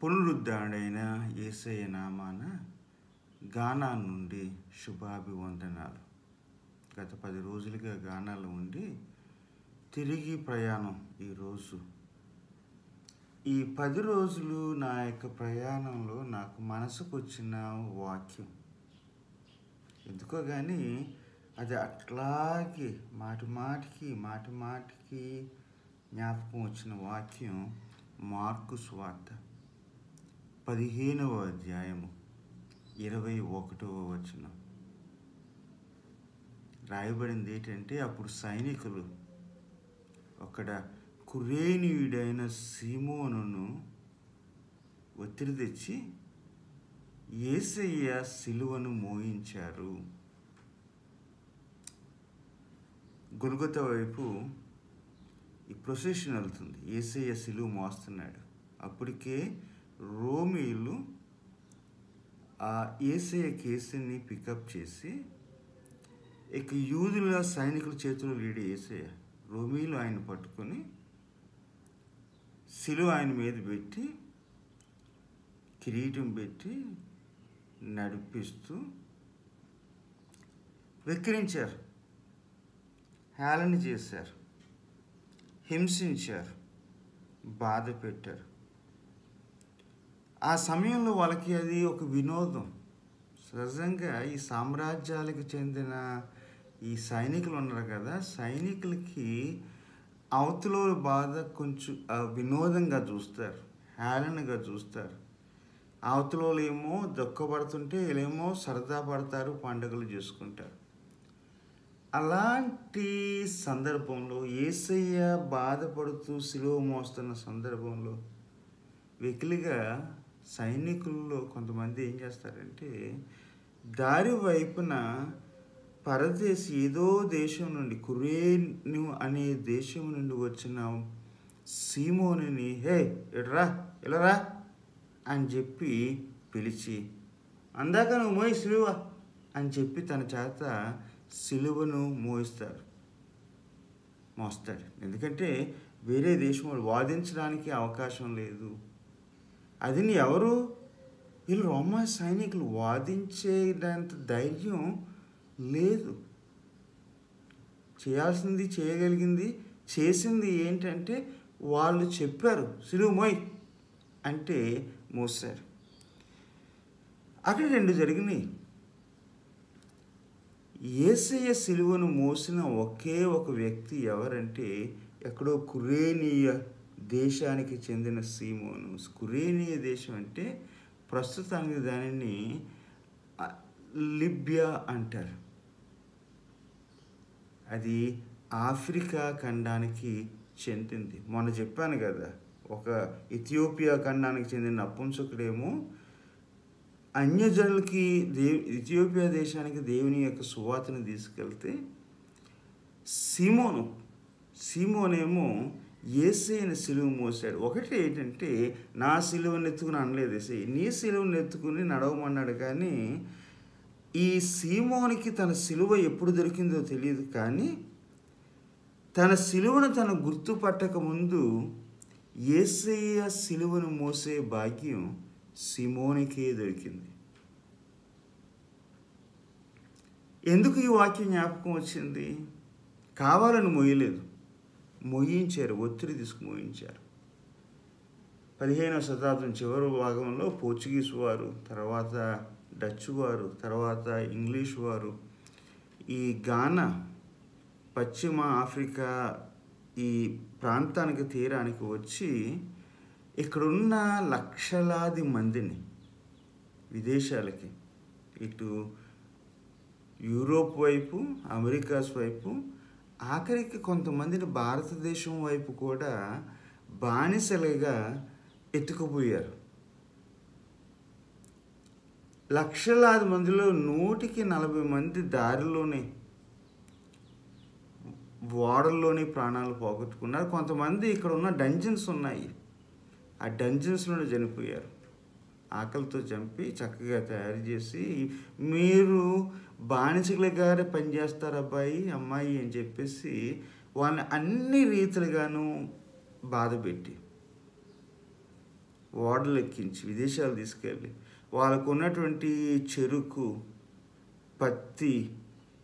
పునరుద్ధరణైన యేసయ్య నామాన గానా నుండి శుభాభివందనాలు. గత 10 రోజులుగా గానాలో ఉండి తిరిగి ప్రయాణం ఈరోజు. ఈ 10 రోజులు నా యొక్క ప్రయాణంలో నాకు మనసుకు వచ్చిన వాక్యం ఎందుకో కానీ అది అట్లాగే మాటి మాటికి జ్ఞాపకం వచ్చిన వాక్యం మార్కు సువార్త 15వ అధ్యాయము 21వ వచనం. రాయబడింది ఏంటంటే, అప్పుడు సైనికులు అక్కడ కురేనీయుడైన సీమోనును ఒత్తిడి తెచ్చి యేసయ్య సిలువను మోయించారు. గొల్గొతా వైపు ఈ ప్రొసెషన్ వెళ్తుంది. యేసయ్య సిలువ మోస్తున్నాడు. అప్పటికే రోమీలు ఆ యేసయ్య కేసుని పికప్ చేసి ఇక యూదుల సైనికుల చేతులు లేడు యేసయ్య. రోమీలు ఆయన పట్టుకొని సిలువ ఆయన మీద పెట్టి కిరీటం పెట్టి నడిపిస్తూ వెక్కిరించారు, హేళన చేశారు, హింసించారు, బాధ పెట్టారు. ఆ సమయంలో వాళ్ళకి అది ఒక వినోదం. సహజంగా ఈ సామ్రాజ్యాలకు చెందిన ఈ సైనికులు ఉన్నారు కదా, సైనికులకి అవతల బాధ కొంచెం వినోదంగా చూస్తారు, హేళనగా చూస్తారు. అవతల ఏమో దుఃఖపడుతుంటే వీళ్ళేమో సరదా పడతారు, పండుగలు చేసుకుంటారు. అలాంటి సందర్భంలో యేసయ్య బాధపడుతూ సిలువ మోస్తున్న సందర్భంలో వెకిలిగా సైనికుల్లో కొంతమంది ఏం చేస్తారంటే, దారి వైపున పరదేశి ఏదో దేశం నుండి కురేను అనే దేశం నుండి వచ్చిన సీమోనుని హే ఎడరా ఇలరా అని చెప్పి పిలిచి, అందాక నువ్వు మోయి సిలువ అని చెప్పి తన చేత సిలువను మోస్తాడు. ఎందుకంటే వేరే దేశం వాళ్ళు వాదించడానికి అవకాశం లేదు. అది ఎవరు? వీళ్ళు రోమా సైనికులు. వాదించేంత ధైర్యం లేదు. చేయాల్సింది చేయగలిగింది చేసింది ఏంటంటే, వాళ్ళు చెప్పారు సిలువ మోయ్ అంటే మోసారు. అక్కడ 2 జరిగినాయి. యేసయ్య సిలువను మోసిన ఒకే ఒక వ్యక్తి ఎవరంటే, ఎక్కడో కురేనియా దేశానికి చెందిన సీమోను. కురేనియా దేశం అంటే ప్రస్తుతానికి దానిని లిబియా అంటారు. అది ఆఫ్రికా ఖండానికి చెందింది. మొన్న చెప్పాను కదా, ఒక ఇథియోపియా ఖండానికి చెందిన నపుంసకుడేమో అన్యజనులకి ఇథియోపియా దేశానికి దేవుని యొక్క సువార్తను తీసుకెళ్తే, సీమోనేమో యేసయ్యని సిలువ మోసాడు. ఒకటి ఏంటంటే, నా సిలువను ఎత్తుకుని అనలేదు యేసయ్య, నీ సిలువను ఎత్తుకుని నడవమన్నాడు. కానీ ఈ సీమోనికి తన సిలువ ఎప్పుడు దొరికిందో తెలియదు. కానీ తన సిలువను తను గుర్తుపట్టక ముందు యేసయ్య సిలువను మోసే భాగ్యం సీమోనికే దొరికింది. ఎందుకు ఈ వాక్యం జ్ఞాపకం వచ్చింది? కావాలని మోయలేదు, మోయించారు, ఒత్తిడి తీసుకు మోయించారు. 15వ శతాబ్దం చివరి భాగంలో పోర్చుగీస్ వారు, తర్వాత డచ్ వారు, తర్వాత ఇంగ్లీష్ వారు ఈ గానా, పశ్చిమ ఆఫ్రికా ఈ ప్రాంతానికి తీరానికి వచ్చి ఇక్కడున్న లక్షలాది మందిని విదేశాలకి, ఇటు యూరోప్ వైపు, అమెరికాస్ వైపు, ఆఖరికి కొంతమందిని భారతదేశం వైపు కూడా బానిసలుగా ఎత్తుకుపోయారు. లక్షలాది మందిలో 140 మంది దారిలోనే, ఓడల్లోనే ప్రాణాలు పోగొట్టుకున్నారు. కొంతమంది ఇక్కడ ఉన్న డంజన్స్ ఉన్నాయి, ఆ డంజన్స్లోనే చనిపోయారు. ఆకలితో చంపి చక్కగా తయారు చేసి, మీరు బానిసలుగానే పనిచేస్తారు అబ్బాయి అమ్మాయి అని చెప్పేసి వాళ్ళని అన్ని రీతులుగాను బాధపెట్టి ఓడలు ఎక్కించి విదేశాలు తీసుకెళ్ళి వాళ్ళకు ఉన్నటువంటి చెరుకు, పత్తి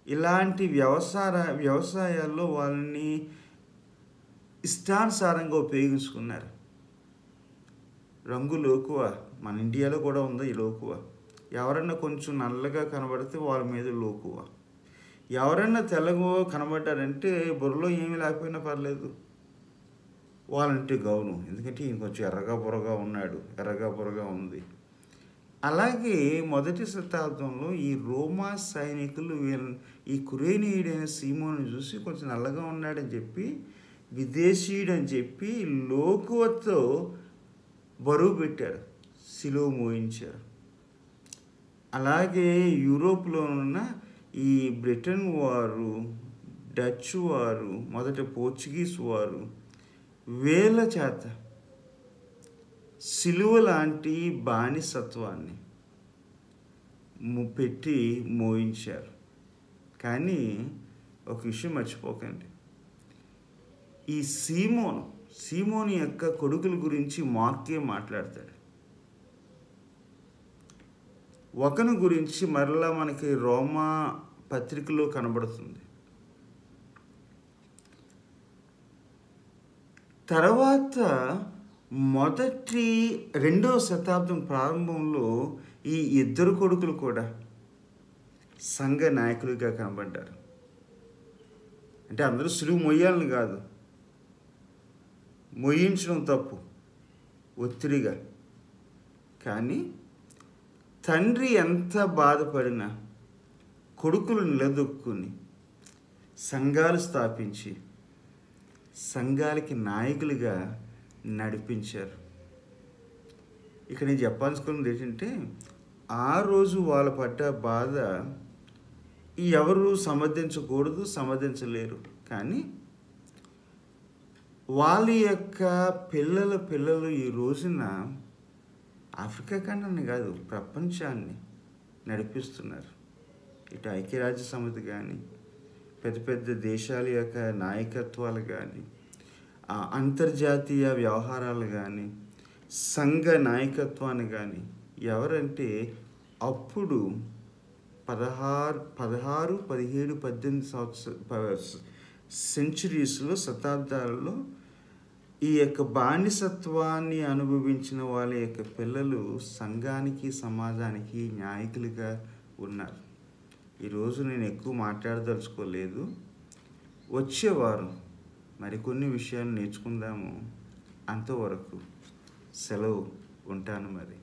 ఇలాంటి వ్యవసాయాల్లో వాళ్ళని ఇష్టానుసారంగా ఉపయోగించుకున్నారు. రంగు లోకువ మన ఇండియాలో కూడా ఉంది ఈ లోకువ. ఎవరన్నా కొంచెం నల్లగా కనబడితే వాళ్ళ మీద లోకువ. ఎవరన్నా తెల్లగా కనబడ్డారంటే బుర్రలో ఏమీ లేకపోయినా పర్లేదు, వాళ్ళంటే గౌరవం. ఎందుకంటే ఈయన కొంచెం ఎర్రగా బుర్రగా ఉంది. అలాగే మొదటి శతాబ్దంలో ఈ రోమా సైనికులు ఈ కురేనీయుడైన సీమోను చూసి కొంచెం నల్లగా ఉన్నాడని చెప్పి, విదేశీయుడని చెప్పి లోకువతో బరువు పెట్టారు, సిలువ మోయించారు. అలాగే యూరోప్లో ఉన్న ఈ బ్రిటన్ వారు, డచ్ వారు, మొదట పోర్చుగీస్ వారు వేల చేత సిలువ లాంటి బానిసత్వాన్ని పెట్టి మోయించారు. కానీ ఒక విషయం మర్చిపోకండి, ఈ సీమోను యొక్క కొడుకుల గురించి మార్కే మాట్లాడతాడు. ఒకని గురించి మరలా మనకి రోమా పత్రికలో కనబడుతుంది. తర్వాత రెండవ శతాబ్దం ప్రారంభంలో ఈ ఇద్దరు కొడుకులు కూడా సంఘ నాయకులుగా కనబడ్డారు. అంటే అందరూ సులువు మొయ్యాలని కాదు, మొయ్యించడం తప్పు, ఒత్తిడిగా. కానీ తండ్రి ఎంత బాధపడినా కొడుకులు నిలదొక్కుని సంఘాలు స్థాపించి సంఘాలకి నాయకులుగా నడిపించారు. ఇక్కడ నేను చెప్పాల్సుకున్నది ఏంటంటే, ఆ రోజు వాళ్ళ పడ్డ బాధ ఎవరు సమర్థించలేరు. కానీ వాళ్ళ యొక్క పిల్లలు ఈ రోజున ఆఫ్రికా ఖండాన్ని కాదు, ప్రపంచాన్ని నడిపిస్తున్నారు. ఇటు ఐక్యరాజ్య సమితి కానీ, పెద్ద పెద్ద దేశాల యొక్క నాయకత్వాలు కానీ, అంతర్జాతీయ వ్యవహారాలు కానీ, సంఘ నాయకత్వాన్ని కానీ, ఎవరంటే అప్పుడు 16, 17, 18 సెంచురీస్లో, శతాబ్దాలలో ఈ యొక్క బానిసత్వాన్ని అనుభవించిన వాళ్ళ యొక్క పిల్లలు సంఘానికి, సమాజానికి నాయకులుగా ఉన్నారు. ఈరోజు నేను ఎక్కువ మాట్లాడదలుచుకోలేదు. వచ్చేవారం మరికొన్ని విషయాలు నేర్చుకుందాము. అంతవరకు సెలవు, ఉంటాను మరి.